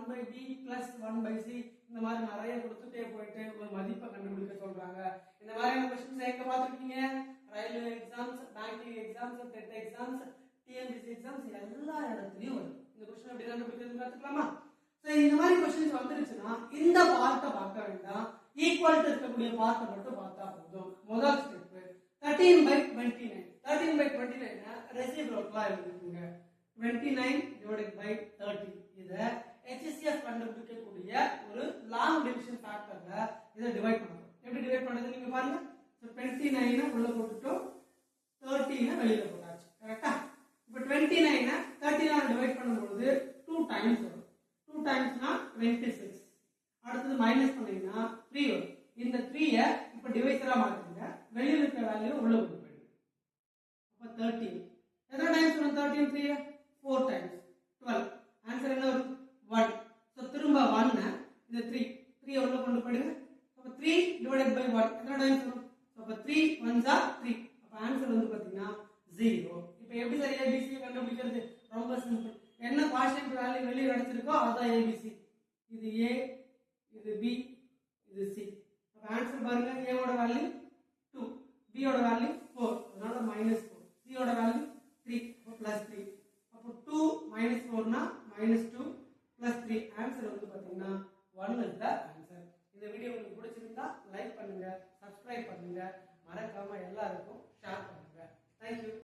1/b plus 1/c இந்த மாதிரி நிறைய கொடுத்துட்டே போயிட்டு ஒரு மதிப்பை கண்டுபிடிக்க சொல்றாங்க. இந்த மாதிரியான क्वेश्चंस எங்க பார்த்திருக்கீங்க? Railway exams, banking exams, TET exams, TNPSC exams எல்லா இடத்துலயும் வரும். இந்த क्वेश्चन எப்படி கண்டுபிடிக்கிறதுன்னு கத்துக்கலாமா? சோ இந்த மாதிரி क्वेश्चंस வந்துருச்சுனா இந்த பார்ட்ட பார்க்க வேண்டாம், ஈக்குவல் டு இருக்கக்கூடிய பார்ட்ட மட்டும் பார்த்தா போதும். முதல் ஸ்டெப் 13/29. 13/29 ரெசிப்ரோக்கலா எழுதிக்கோங்க. 29 divided by 30. இத HCF கண்டுபிடிக்கக்கூடிய ஒரு லாங் டிவிஷன் ஃபேக்டர்ல இத டிவைட் பண்ணுவோம். எப்படி டிவைட் பண்றது நீங்க பாருங்க. சோ 29 உள்ள போட்டுட்டோம், 30 வெளியில போட்டாச்சு. கரெக்ட்டா? இப்போ 29 30 ஆல டிவைட் பண்ணும்போது 2 டைம்ஸ் வரும். 2 டைம்ஸ்னா 26. அடுத்து மைனஸ் பண்ணீங்கன்னா 3 வரும். இந்த 3 இப்போ டிவைசரா மாத்துங்க. வெளியில இருக்க வேல்யூ உள்ள கொண்டு போயிடுங்க. அப்ப 13 எத்தனை டைம்ஸ் வரும்? 13 3 4 டைம்ஸ் 12. ஆன்சர் என்ன வரும்? 1. சோ திரும்ப 1 இந்த 3 உள்ள கொண்டு போயிடுங்க. அப்ப 3 divided by 1 எத்தனை டைம்ஸ் வரும்? அப்ப 3 1s are 3. அப்ப ஆன்சர் வந்து பாத்தீங்கன்னா 0. இப்போ எப்படி சார் ABC கண்டுபிடிக்கிறது? ரொம்ப சிம்பிள். என்ன கோஷன்ட் வேல்யூ வெளிய கிடைச்சிருக்கோ அதான் ABC. இது A, இது B, இது C. அப்ப ஆன்சர் பாருங்க. A ஓட வேல்யூ 2, B ஓட வேல்யூ 4. அதனால -4. C ஓட வேல்யூ 3, அப்ப +3. அப்ப 2 - 4 னா